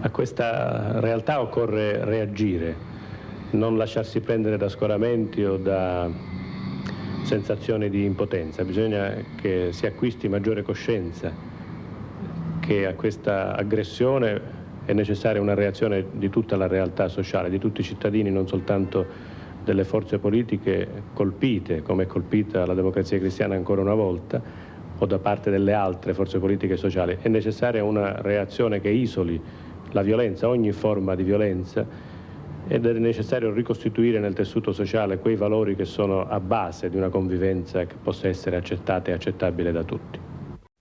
A questa realtà occorre reagire, non lasciarsi prendere da scoramenti o da sensazioni di impotenza. Bisogna che si acquisti maggiore coscienza che a questa aggressione è necessaria una reazione di tutta la realtà sociale, di tutti i cittadini, non soltanto delle forze politiche colpite, come è colpita la Democrazia Cristiana ancora una volta, o da parte delle altre forze politiche e sociali. È necessaria una reazione che isoli la violenza, ogni forma di violenza, ed è necessario ricostituire nel tessuto sociale quei valori che sono a base di una convivenza che possa essere accettata e accettabile da tutti.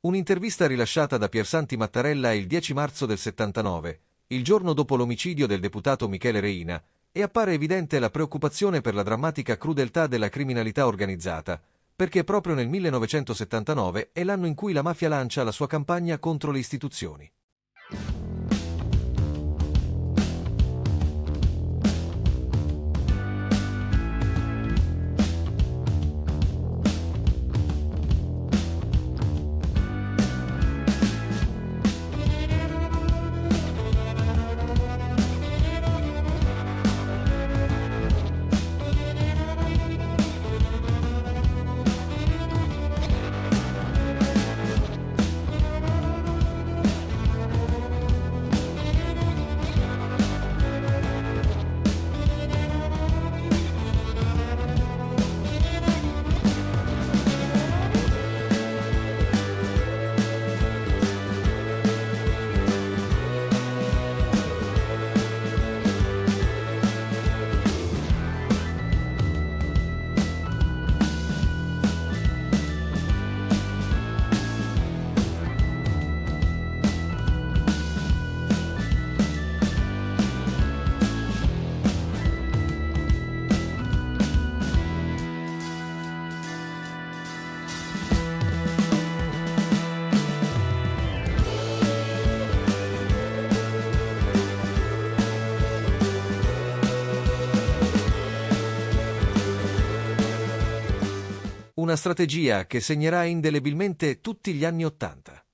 Un'intervista rilasciata da Piersanti Mattarella il 10 marzo del 79, il giorno dopo l'omicidio del deputato Michele Reina, e appare evidente la preoccupazione per la drammatica crudeltà della criminalità organizzata, perché proprio nel 1979 è l'anno in cui la mafia lancia la sua campagna contro le istituzioni. Una strategia che segnerà indelebilmente tutti gli anni '80.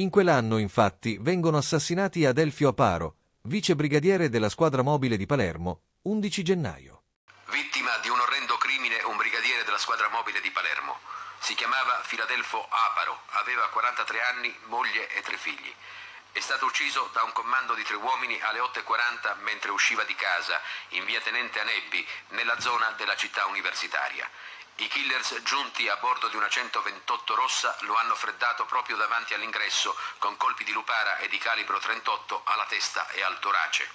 In quell'anno, infatti, vengono assassinati Adelfio Aparo, vice brigadiere della squadra mobile di Palermo, 11 gennaio. Vittima di un orrendo crimine un brigadiere della squadra mobile di Palermo. Si chiamava Filadelfo Aparo, aveva 43 anni, moglie e 3 figli. È stato ucciso da un comando di 3 uomini alle 8:40 mentre usciva di casa in via Tenente Anebbi, nella zona della città universitaria. I killers, giunti a bordo di una 128 rossa, lo hanno freddato proprio davanti all'ingresso con colpi di lupara e di calibro 38 alla testa e al torace.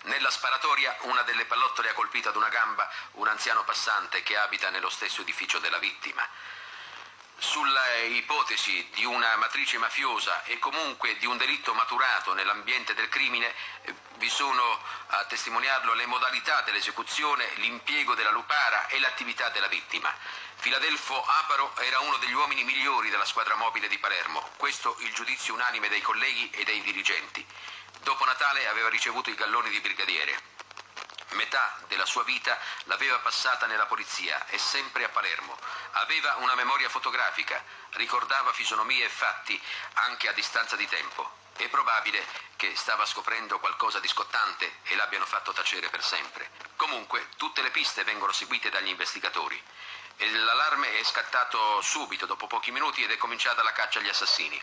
Nella sparatoria una delle pallottole ha colpito ad una gamba un anziano passante che abita nello stesso edificio della vittima. Sulla ipotesi di una matrice mafiosa e comunque di un delitto maturato nell'ambiente del crimine vi sono, a testimoniarlo, le modalità dell'esecuzione, l'impiego della lupara e l'attività della vittima. Filadelfo Aparo era uno degli uomini migliori della squadra mobile di Palermo, questo il giudizio unanime dei colleghi e dei dirigenti. Dopo Natale aveva ricevuto i galloni di brigadiere. Metà della sua vita l'aveva passata nella polizia e sempre a Palermo. Aveva una memoria fotografica, ricordava fisonomie e fatti anche a distanza di tempo. È probabile che stava scoprendo qualcosa di scottante e l'abbiano fatto tacere per sempre. Comunque, tutte le piste vengono seguite dagli investigatori. E l'allarme è scattato subito, dopo pochi minuti, ed è cominciata la caccia agli assassini.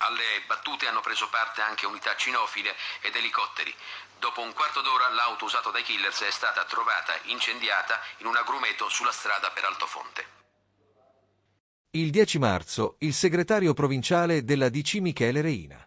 Alle battute hanno preso parte anche unità cinofile ed elicotteri. Dopo un quarto d'ora l'auto usata dai killers è stata trovata incendiata in un agrumeto sulla strada per Altofonte. Il 10 marzo, il segretario provinciale della DC Michele Reina.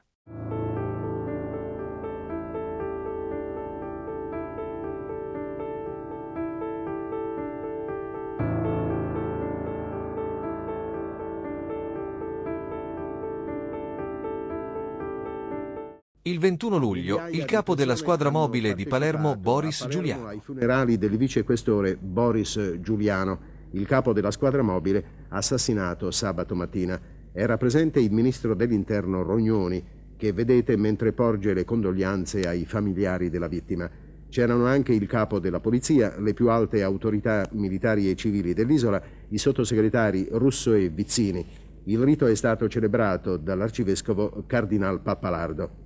Il 21 luglio, il capo della squadra mobile di Palermo, Boris Giuliano. Ai funerali del vicequestore Boris Giuliano, il capo della squadra mobile, assassinato sabato mattina. Era presente il ministro dell'Interno Rognoni, che vedete mentre porge le condoglianze ai familiari della vittima. C'erano anche il capo della polizia, le più alte autorità militari e civili dell'isola, i sottosegretari Russo e Vizzini. Il rito è stato celebrato dall'arcivescovo Cardinal Pappalardo.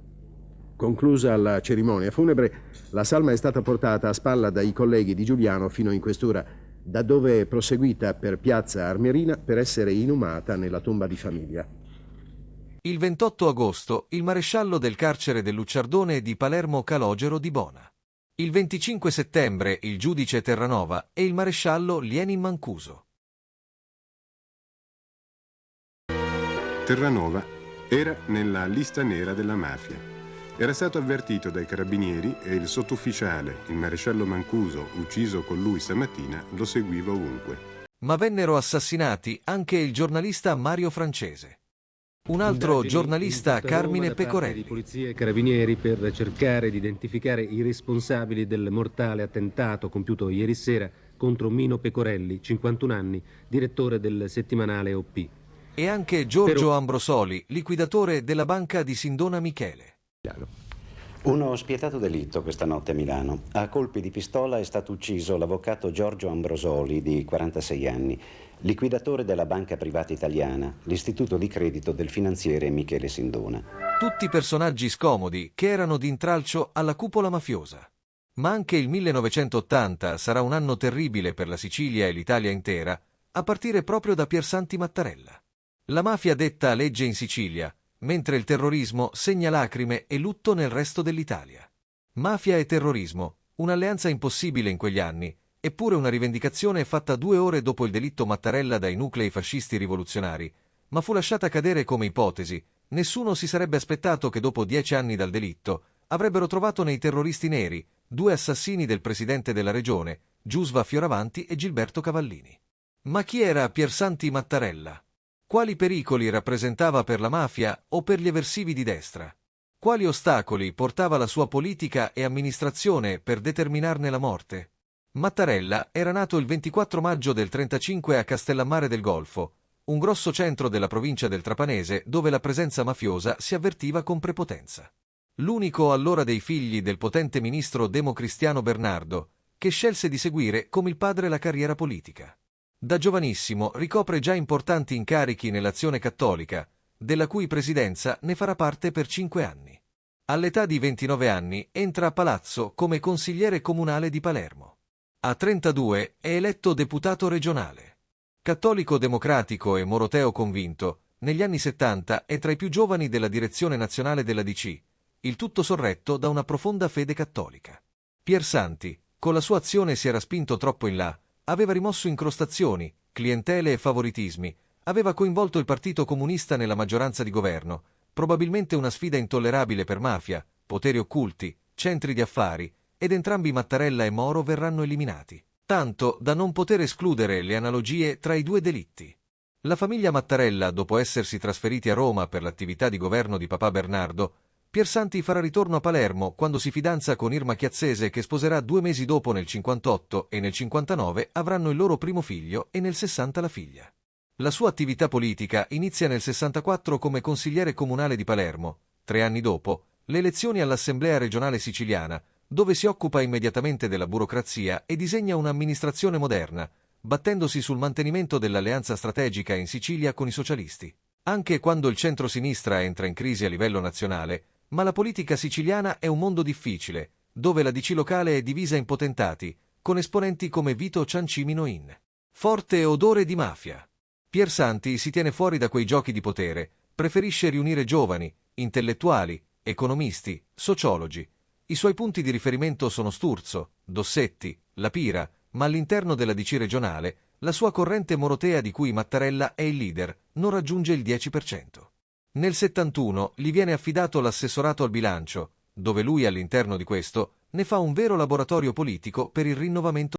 Conclusa la cerimonia funebre, la salma è stata portata a spalla dai colleghi di Giuliano fino in questura, da dove è proseguita per piazza Armerina per essere inumata nella tomba di famiglia. Il 28 agosto il maresciallo del carcere del Lucciardone di Palermo Calogero di Bona. Il 25 settembre il giudice Terranova e il maresciallo Lienin Mancuso. Terranova era nella lista nera della mafia. Era stato avvertito dai carabinieri e il sottufficiale, il maresciallo Mancuso, ucciso con lui stamattina, lo seguiva ovunque. Ma vennero assassinati anche il giornalista Mario Francese. Un altro giornalista, Carmine Pecorelli. Di polizia e carabinieri per cercare di identificare i responsabili del mortale attentato compiuto ieri sera contro Mino Pecorelli, 51 anni, direttore del settimanale OP. E anche Giorgio Ambrosoli, liquidatore della banca di Sindona Michele. Uno spietato delitto questa notte a Milano. A colpi di pistola è stato ucciso l'avvocato Giorgio Ambrosoli, di 46 anni, liquidatore della banca privata italiana, l'istituto di credito del finanziere Michele Sindona. Tutti personaggi scomodi che erano d'intralcio alla cupola mafiosa. Ma anche il 1980 sarà un anno terribile per la Sicilia e l'Italia intera, a partire proprio da Piersanti Mattarella. La mafia detta legge in Sicilia, mentre il terrorismo segna lacrime e lutto nel resto dell'Italia. Mafia e terrorismo, un'alleanza impossibile in quegli anni, eppure una rivendicazione fatta 2 ore dopo il delitto Mattarella dai nuclei fascisti rivoluzionari, ma fu lasciata cadere come ipotesi. Nessuno si sarebbe aspettato che dopo 10 anni dal delitto avrebbero trovato nei terroristi neri 2 assassini del presidente della regione, Giusva Fioravanti e Gilberto Cavallini. Ma chi era Piersanti Mattarella? Quali pericoli rappresentava per la mafia o per gli eversivi di destra? Quali ostacoli portava la sua politica e amministrazione per determinarne la morte? Mattarella era nato il 24 maggio del 1935 a Castellammare del Golfo, un grosso centro della provincia del Trapanese dove la presenza mafiosa si avvertiva con prepotenza. L'unico allora dei figli del potente ministro democristiano Bernardo, che scelse di seguire come il padre la carriera politica. Da giovanissimo ricopre già importanti incarichi nell'Azione Cattolica, della cui presidenza ne farà parte per 5 anni. All'età di 29 anni entra a Palazzo come consigliere comunale di Palermo. A 32 è eletto deputato regionale. Cattolico democratico e moroteo convinto, negli anni 70 è tra i più giovani della direzione nazionale della DC, il tutto sorretto da una profonda fede cattolica. Piersanti, con la sua azione si era spinto troppo in là, aveva rimosso incrostazioni, clientele e favoritismi, aveva coinvolto il Partito Comunista nella maggioranza di governo, probabilmente una sfida intollerabile per mafia, poteri occulti, centri di affari, ed entrambi Mattarella e Moro verranno eliminati, tanto da non poter escludere le analogie tra i 2 delitti. La famiglia Mattarella, dopo essersi trasferiti a Roma per l'attività di governo di papà Bernardo, Piersanti farà ritorno a Palermo quando si fidanza con Irma Chiazzese, che sposerà 2 mesi dopo nel 58, e nel 59 avranno il loro primo figlio e nel 60 la figlia. La sua attività politica inizia nel 64 come consigliere comunale di Palermo, 3 anni dopo le elezioni all'Assemblea regionale siciliana, dove si occupa immediatamente della burocrazia e disegna un'amministrazione moderna, battendosi sul mantenimento dell'alleanza strategica in Sicilia con i socialisti. Anche quando il centro-sinistra entra in crisi a livello nazionale, ma la politica siciliana è un mondo difficile, dove la DC locale è divisa in potentati, con esponenti come Vito Ciancimino in forte odore di mafia. Piersanti si tiene fuori da quei giochi di potere, preferisce riunire giovani, intellettuali, economisti, sociologi. I suoi punti di riferimento sono Sturzo, Dossetti, La Pira, ma all'interno della DC regionale, la sua corrente morotea, di cui Mattarella è il leader, non raggiunge il 10%. Nel 71 gli viene affidato l'assessorato al bilancio, dove lui all'interno di questo ne fa un vero laboratorio politico per il rinnovamento.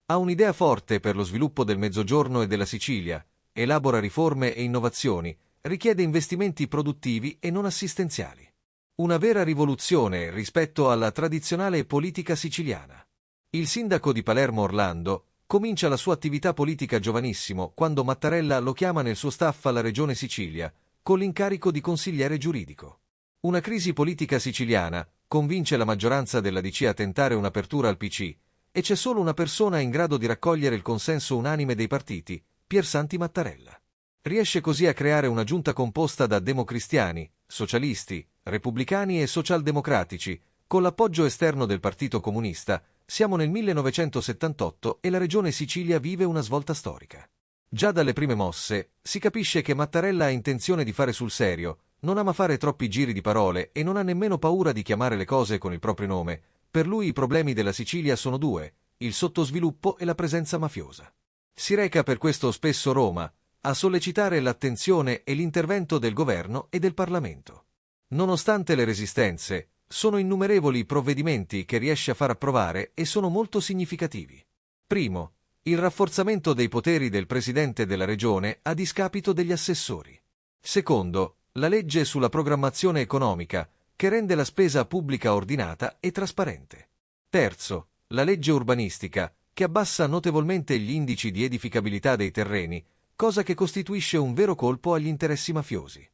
Ha un'idea forte per lo sviluppo del Mezzogiorno e della Sicilia, elabora riforme e innovazioni, richiede investimenti produttivi e non assistenziali. Una vera rivoluzione rispetto alla tradizionale politica siciliana. Il sindaco di Palermo Orlando comincia la sua attività politica giovanissimo quando Mattarella lo chiama nel suo staff alla Regione Sicilia, con l'incarico di consigliere giuridico. Una crisi politica siciliana convince la maggioranza della DC a tentare un'apertura al PC, e c'è solo una persona in grado di raccogliere il consenso unanime dei partiti, Piersanti Mattarella. Riesce così a creare una giunta composta da democristiani, socialisti, repubblicani e socialdemocratici, con l'appoggio esterno del Partito Comunista. Siamo nel 1978 e la regione Sicilia vive una svolta storica. Già dalle prime mosse si capisce che Mattarella ha intenzione di fare sul serio, non ama fare troppi giri di parole e non ha nemmeno paura di chiamare le cose con il proprio nome. Per lui i problemi della Sicilia sono due: il sottosviluppo e la presenza mafiosa. Si reca per questo spesso a Roma, a sollecitare l'attenzione e l'intervento del governo e del Parlamento. Nonostante le resistenze, sono innumerevoli i provvedimenti che riesce a far approvare e sono molto significativi. Primo, il rafforzamento dei poteri del Presidente della Regione a discapito degli assessori. Secondo, la legge sulla programmazione economica, che rende la spesa pubblica ordinata e trasparente. Terzo, la legge urbanistica, che abbassa notevolmente gli indici di edificabilità dei terreni, cosa che costituisce un vero colpo agli interessi mafiosi.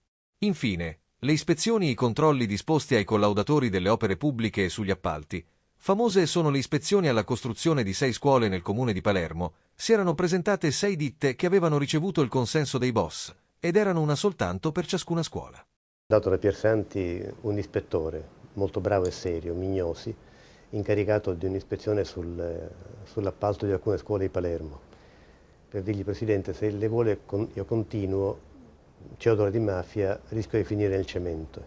Infine, le ispezioni e i controlli disposti ai collaudatori delle opere pubbliche e sugli appalti. Famose sono le ispezioni alla costruzione di 6 scuole nel comune di Palermo. Si erano presentate 6 ditte che avevano ricevuto il consenso dei boss, ed erano una soltanto per ciascuna scuola. Dato da Piersanti un ispettore molto bravo e serio, Mignosi, incaricato di un'ispezione sull'appalto di alcune scuole di Palermo, per dirgli: Presidente, se le vuole io continuo, c'è odore di mafia, rischio di finire nel cemento.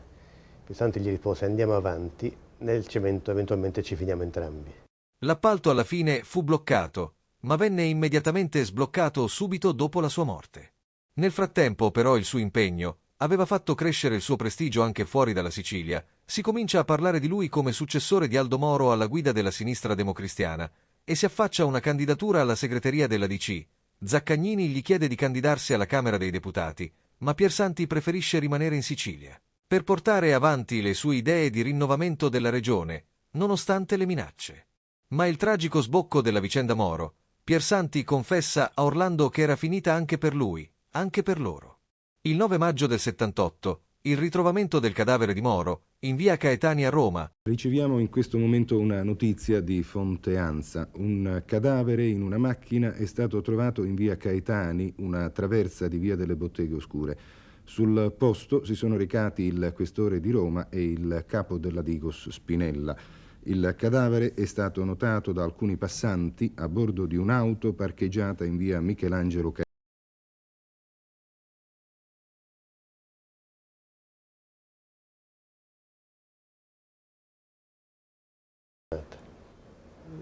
Piersanti gli rispose: andiamo avanti, nel cemento eventualmente ci finiamo entrambi. L'appalto alla fine fu bloccato, ma venne immediatamente sbloccato subito dopo la sua morte. Nel frattempo, però, il suo impegno aveva fatto crescere il suo prestigio anche fuori dalla Sicilia. Si comincia a parlare di lui come successore di Aldo Moro alla guida della sinistra democristiana e si affaccia una candidatura alla segreteria della DC. Zaccagnini gli chiede di candidarsi alla Camera dei Deputati, ma Piersanti preferisce rimanere in Sicilia per portare avanti le sue idee di rinnovamento della regione, nonostante le minacce. Ma il tragico sbocco della vicenda Moro, Piersanti confessa a Orlando che era finita anche per lui, anche per loro. Il 9 maggio del 78, il ritrovamento del cadavere di Moro in via Caetani a Roma. Riceviamo in questo momento una notizia di fonte ANSA. Un cadavere in una macchina è stato trovato in via Caetani, una traversa di via delle Botteghe Oscure. Sul posto si sono recati il questore di Roma e il capo della Digos Spinella. Il cadavere è stato notato da alcuni passanti a bordo di un'auto parcheggiata in via Michelangelo Caetani.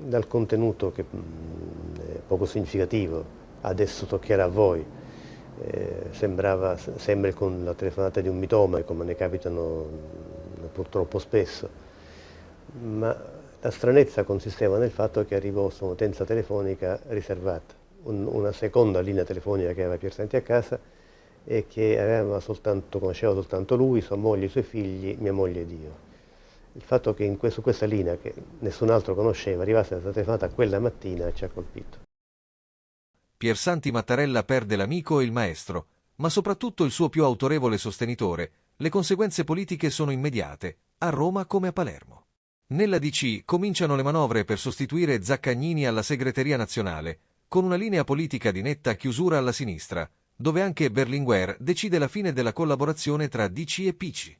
Dal contenuto, che è poco significativo, adesso toccherà a voi, sembra con la telefonata di un mitoma, come ne capitano purtroppo spesso, ma la stranezza consisteva nel fatto che arrivò su un'utenza telefonica riservata, una seconda linea telefonica che aveva Piersanti a casa e che conosceva soltanto lui, sua moglie, i suoi figli, mia moglie ed io. Il fatto che su questa linea, che nessun altro conosceva, arrivasse questa telefonata quella mattina ci ha colpito. Piersanti Mattarella perde l'amico e il maestro, ma soprattutto il suo più autorevole sostenitore. Le conseguenze politiche sono immediate, a Roma come a Palermo. Nella DC cominciano le manovre per sostituire Zaccagnini alla segreteria nazionale, con una linea politica di netta chiusura alla sinistra, dove anche Berlinguer decide la fine della collaborazione tra DC e PC.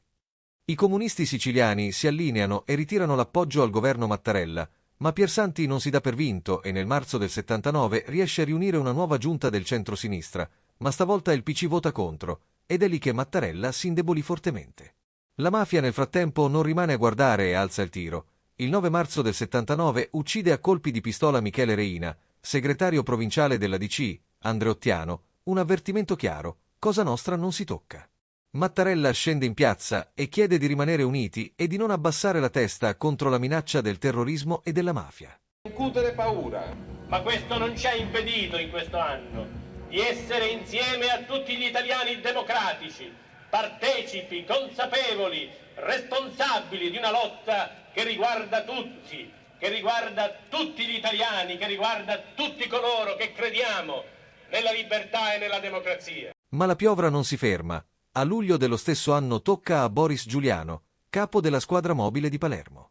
I comunisti siciliani si allineano e ritirano l'appoggio al governo Mattarella, ma Piersanti non si dà per vinto e nel marzo del 79 riesce a riunire una nuova giunta del centro-sinistra, ma stavolta il PC vota contro, ed è lì che Mattarella si indebolì fortemente. La mafia nel frattempo non rimane a guardare e alza il tiro. Il 9 marzo del 79 uccide a colpi di pistola Michele Reina, segretario provinciale della DC, Andreottiano, un avvertimento chiaro: Cosa Nostra non si tocca. Mattarella scende in piazza e chiede di rimanere uniti e di non abbassare la testa contro la minaccia del terrorismo e della mafia. Incutere paura. Ma questo non ci ha impedito in questo anno di essere insieme a tutti gli italiani democratici, partecipi, consapevoli, responsabili di una lotta che riguarda tutti, che riguarda tutti gli italiani, che riguarda tutti coloro che crediamo nella libertà e nella democrazia. Ma la piovra non si ferma. A luglio dello stesso anno tocca a Boris Giuliano, capo della squadra mobile di Palermo.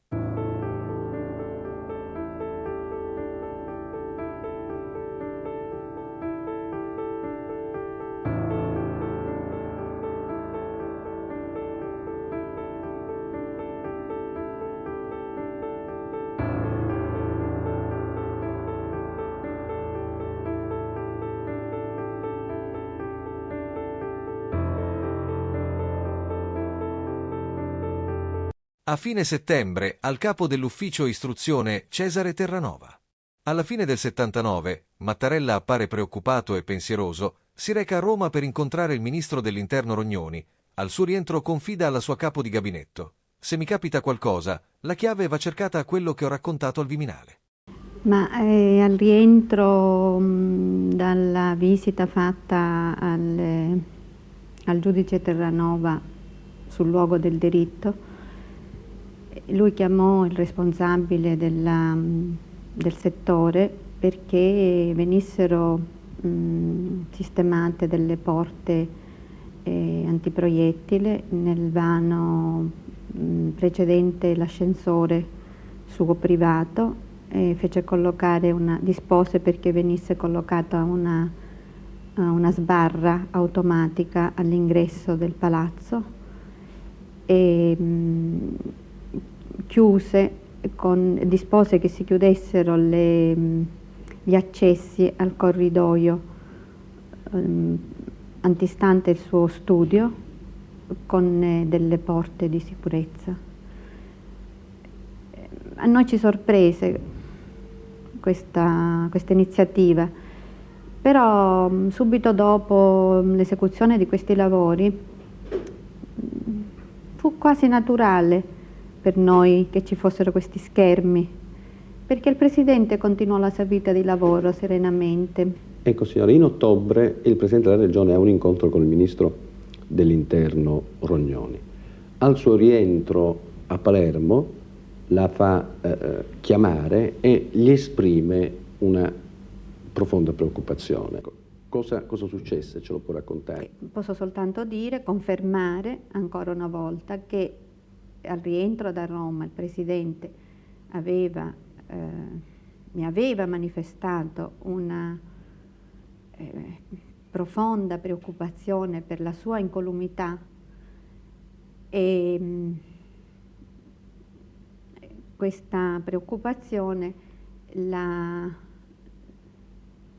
A fine settembre, al capo dell'ufficio istruzione Cesare Terranova. Alla fine del 79, Mattarella appare preoccupato e pensieroso, si reca a Roma per incontrare il ministro dell'Interno Rognoni. Al suo rientro confida alla sua capo di gabinetto: se mi capita qualcosa, la chiave va cercata a quello che ho raccontato al Viminale. Ma al rientro dalla visita fatta al giudice Terranova sul luogo del delitto, lui chiamò il responsabile del settore perché venissero sistemate delle porte antiproiettile nel vano precedente l'ascensore suo privato, e fece collocare dispose perché venisse collocata una sbarra automatica all'ingresso del palazzo e dispose che si chiudessero gli accessi al corridoio antistante il suo studio con delle porte di sicurezza. A noi ci sorprese questa iniziativa, però subito dopo l'esecuzione di questi lavori fu quasi naturale per noi che ci fossero questi schermi, perché il Presidente continuò la sua vita di lavoro serenamente. Ecco signora, in ottobre il Presidente della Regione ha un incontro con il Ministro dell'Interno Rognoni. Al suo rientro a Palermo la fa chiamare e gli esprime una profonda preoccupazione. Cosa successe? Ce lo può raccontare? Posso soltanto confermare ancora una volta che al rientro da Roma il Presidente mi aveva manifestato una profonda preoccupazione per la sua incolumità e questa preoccupazione la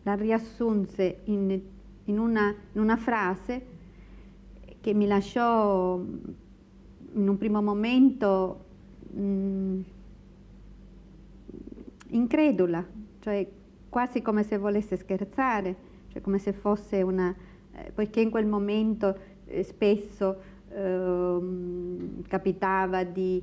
riassunse in una frase che mi lasciò in un primo momento incredula, cioè quasi come se volesse scherzare, cioè come se fosse poiché in quel momento spesso capitava di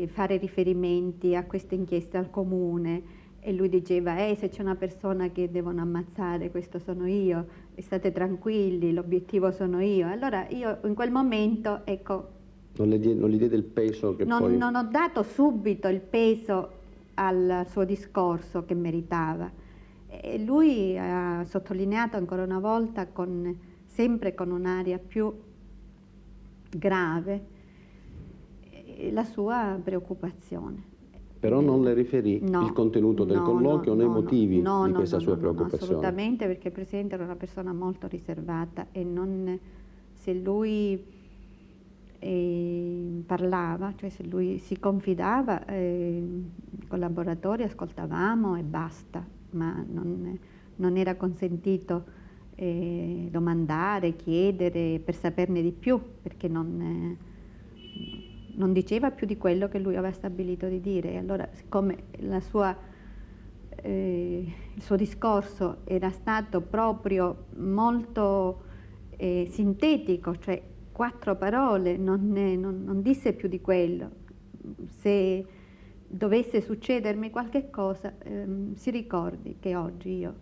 fare riferimenti a queste inchieste al comune, e lui diceva se c'è una persona che devono ammazzare, questo sono io, e state tranquilli, l'obiettivo sono io. Allora io in quel momento, ecco, non gli diede il peso che poi... Non ho dato subito il peso al suo discorso che meritava. E lui ha sottolineato ancora una volta, sempre con un'aria più grave, la sua preoccupazione. Però non le riferì il contenuto del colloquio né i motivi di questa sua preoccupazione? No, assolutamente, perché il Presidente era una persona molto riservata e se lui parlava, cioè se lui si confidava, i collaboratori ascoltavamo e basta, ma non era consentito domandare, chiedere per saperne di più, perché non diceva più di quello che lui aveva stabilito di dire. E allora, siccome il suo discorso era stato proprio molto sintetico, cioè 4 parole, non disse più di quello. Se dovesse succedermi qualche cosa, si ricordi che oggi io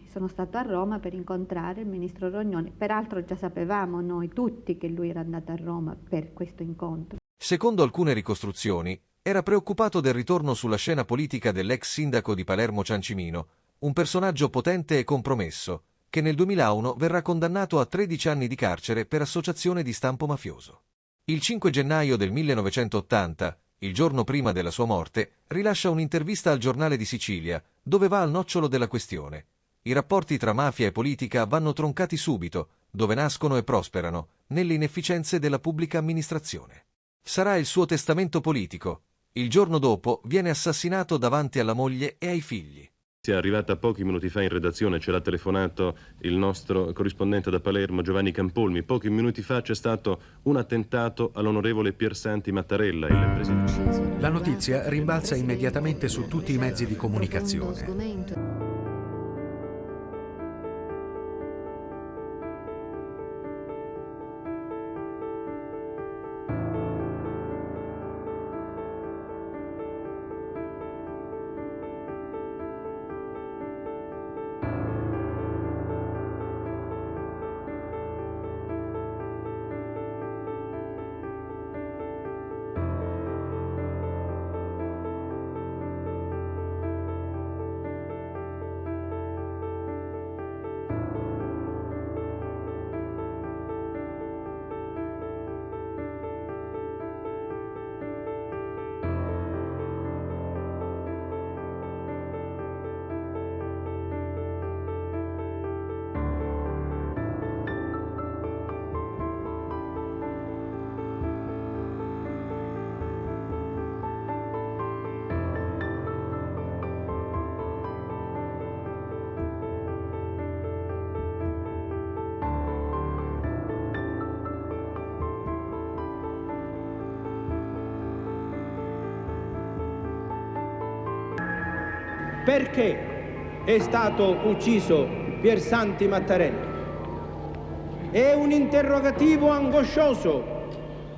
sono stato a Roma per incontrare il ministro Rognoni. Peraltro già sapevamo noi tutti che lui era andato a Roma per questo incontro. Secondo alcune ricostruzioni, era preoccupato del ritorno sulla scena politica dell'ex sindaco di Palermo Ciancimino, un personaggio potente e compromesso, che nel 2001 verrà condannato a 13 anni di carcere per associazione di stampo mafioso. Il 5 gennaio del 1980, il giorno prima della sua morte, rilascia un'intervista al Giornale di Sicilia, dove va al nocciolo della questione. I rapporti tra mafia e politica vanno troncati subito, dove nascono e prosperano, nelle inefficienze della pubblica amministrazione. Sarà il suo testamento politico. Il giorno dopo viene assassinato davanti alla moglie e ai figli. È arrivata pochi minuti fa in redazione, ce l'ha telefonato il nostro corrispondente da Palermo Giovanni Campolmi. Pochi minuti fa c'è stato un attentato all'onorevole Piersanti Mattarella, il presidente. La notizia rimbalza immediatamente su tutti i mezzi di comunicazione. Perché è stato ucciso Piersanti Mattarella? È un interrogativo angoscioso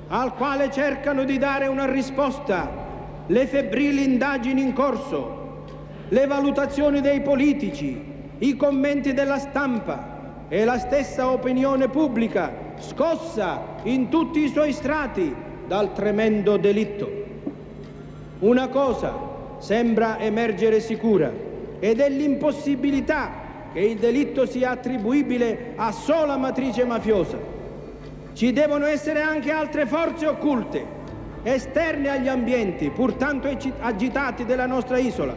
al quale cercano di dare una risposta le febbrili indagini in corso, le valutazioni dei politici, i commenti della stampa e la stessa opinione pubblica, scossa in tutti i suoi strati dal tremendo delitto. Una cosa sembra emergere sicura, ed è l'impossibilità che il delitto sia attribuibile a sola matrice mafiosa. Ci devono essere anche altre forze occulte, esterne agli ambienti, pur tanto agitati della nostra isola.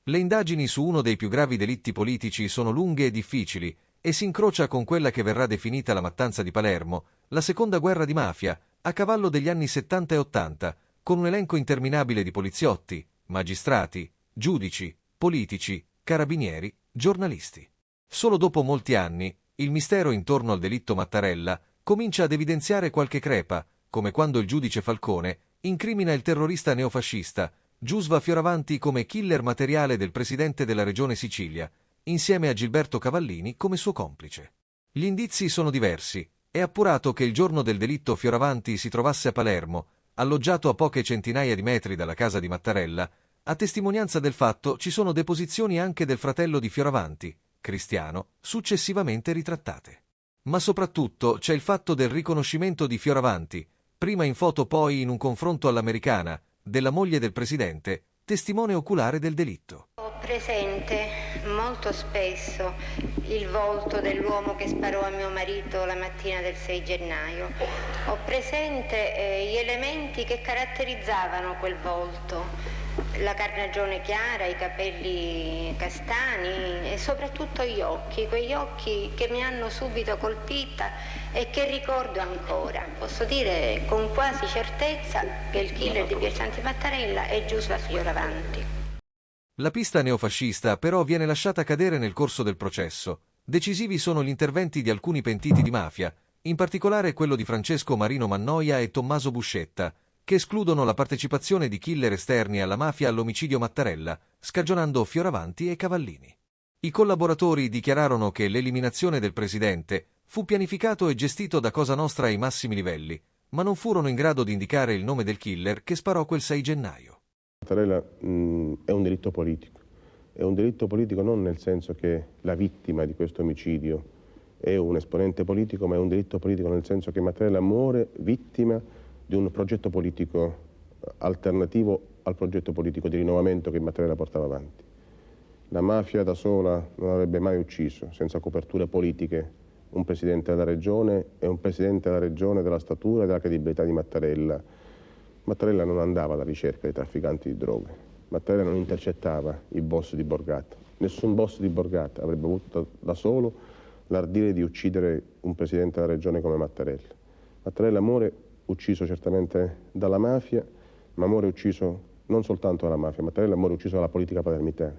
Le indagini su uno dei più gravi delitti politici sono lunghe e difficili e si incrocia con quella che verrà definita la mattanza di Palermo, la seconda guerra di mafia, a cavallo degli anni 70 e 80, con un elenco interminabile di poliziotti, magistrati, giudici, politici, carabinieri, giornalisti. Solo dopo molti anni, il mistero intorno al delitto Mattarella comincia ad evidenziare qualche crepa, come quando il giudice Falcone incrimina il terrorista neofascista Giusva Fioravanti come killer materiale del presidente della regione Sicilia, insieme a Gilberto Cavallini come suo complice. Gli indizi sono diversi. È appurato che il giorno del delitto Fioravanti si trovasse a Palermo, alloggiato a poche centinaia di metri dalla casa di Mattarella. A testimonianza del fatto ci sono deposizioni anche del fratello di Fioravanti, Cristiano, successivamente ritrattate. Ma soprattutto c'è il fatto del riconoscimento di Fioravanti, prima in foto poi in un confronto all'americana, della moglie del presidente, testimone oculare del delitto. Ho presente molto spesso il volto dell'uomo che sparò a mio marito la mattina del 6 gennaio. Ho presente gli elementi che caratterizzavano quel volto. La carnagione chiara, i capelli castani e soprattutto gli occhi, quegli occhi che mi hanno subito colpita e che ricordo ancora. Posso dire con quasi certezza che il killer di Piersanti Mattarella è Giusva Fioravanti. La pista neofascista però viene lasciata cadere nel corso del processo. Decisivi sono gli interventi di alcuni pentiti di mafia, in particolare quello di Francesco Marino Mannoia e Tommaso Buscetta, che escludono la partecipazione di killer esterni alla mafia all'omicidio Mattarella, scagionando Fioravanti e Cavallini. I collaboratori dichiararono che l'eliminazione del presidente fu pianificato e gestito da Cosa Nostra ai massimi livelli, ma non furono in grado di indicare il nome del killer che sparò quel 6 gennaio. Mattarella è un delitto politico. È un delitto politico non nel senso che la vittima di questo omicidio è un esponente politico, ma è un delitto politico nel senso che Mattarella muore vittima di un progetto politico alternativo al progetto politico di rinnovamento che Mattarella portava avanti. La mafia da sola non avrebbe mai ucciso, senza coperture politiche, un presidente della regione e un presidente della regione della statura e della credibilità di Mattarella. Mattarella non andava alla ricerca dei trafficanti di droghe. Mattarella non intercettava i boss di Borgata. Nessun boss di Borgata avrebbe avuto da solo l'ardire di uccidere un presidente della regione come Mattarella. Mattarella muore ucciso certamente dalla mafia, ma muore ucciso non soltanto dalla mafia. Mattarella muore ucciso dalla politica palermitana.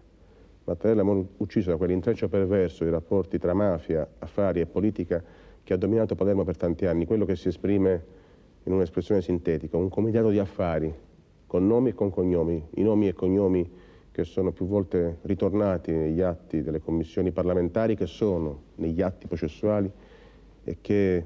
Mattarella ucciso da quell'intreccio perverso di rapporti tra mafia, affari e politica che ha dominato Palermo per tanti anni, quello che si esprime in un'espressione sintetica, un comitato di affari, con nomi e con cognomi, i nomi e cognomi che sono più volte ritornati negli atti delle commissioni parlamentari, che sono negli atti processuali e che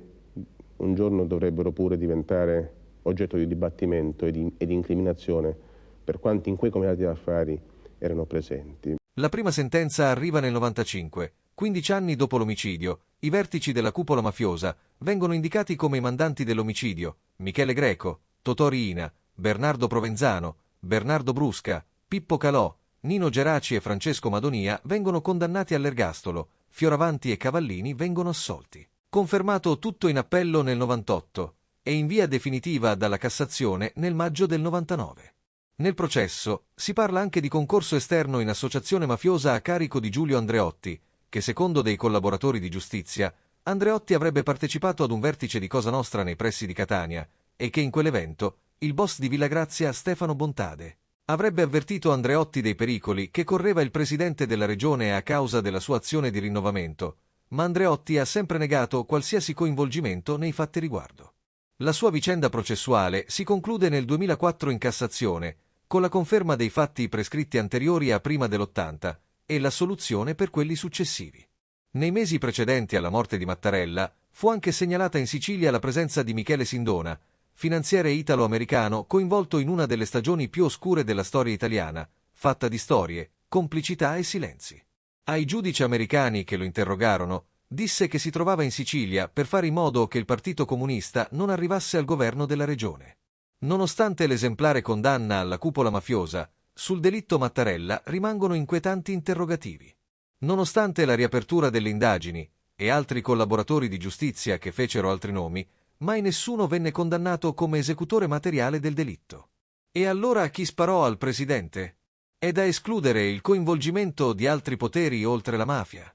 un giorno dovrebbero pure diventare oggetto di dibattimento e di incriminazione per quanti in quei comitati di affari erano presenti. La prima sentenza arriva nel 95. 15 anni dopo l'omicidio, i vertici della cupola mafiosa vengono indicati come i mandanti dell'omicidio: Michele Greco, Totò Riina, Bernardo Provenzano, Bernardo Brusca, Pippo Calò, Nino Geraci e Francesco Madonia vengono condannati all'ergastolo, Fioravanti e Cavallini vengono assolti. Confermato tutto in appello nel 98 e in via definitiva dalla Cassazione nel maggio del 99. Nel processo si parla anche di concorso esterno in associazione mafiosa a carico di Giulio Andreotti, che secondo dei collaboratori di giustizia, Andreotti avrebbe partecipato ad un vertice di Cosa Nostra nei pressi di Catania e che in quell'evento il boss di Villagrazia, Stefano Bontade, avrebbe avvertito Andreotti dei pericoli che correva il presidente della regione a causa della sua azione di rinnovamento, ma Andreotti ha sempre negato qualsiasi coinvolgimento nei fatti riguardo. La sua vicenda processuale si conclude nel 2004 in Cassazione, con la conferma dei fatti prescritti anteriori a prima dell'80 e l'assoluzione per quelli successivi. Nei mesi precedenti alla morte di Mattarella fu anche segnalata in Sicilia la presenza di Michele Sindona, finanziere italo-americano coinvolto in una delle stagioni più oscure della storia italiana, fatta di storie, complicità e silenzi. Ai giudici americani che lo interrogarono, disse che si trovava in Sicilia per fare in modo che il Partito Comunista non arrivasse al governo della regione. Nonostante l'esemplare condanna alla cupola mafiosa, sul delitto Mattarella rimangono inquietanti interrogativi. Nonostante la riapertura delle indagini e altri collaboratori di giustizia che fecero altri nomi, mai nessuno venne condannato come esecutore materiale del delitto. E allora chi sparò al presidente? È da escludere il coinvolgimento di altri poteri oltre la mafia?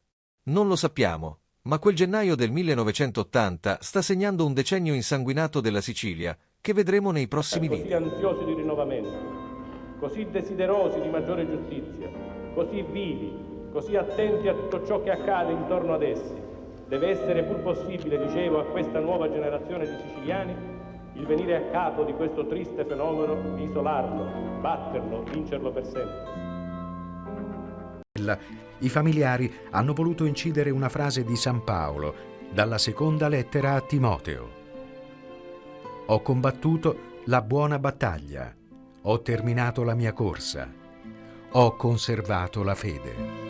Non lo sappiamo, ma quel gennaio del 1980 sta segnando un decennio insanguinato della Sicilia, che vedremo nei prossimi così video. Ansiosi di rinnovamento, così desiderosi di maggiore giustizia, così vivi, così attenti a tutto ciò che accade intorno ad essi, deve essere pur possibile, dicevo, a questa nuova generazione di siciliani il venire a capo di questo triste fenomeno, isolarlo, batterlo, vincerlo per sempre. I familiari hanno voluto incidere una frase di San Paolo dalla seconda lettera a Timoteo. Ho combattuto la buona battaglia, ho terminato la mia corsa, ho conservato la fede.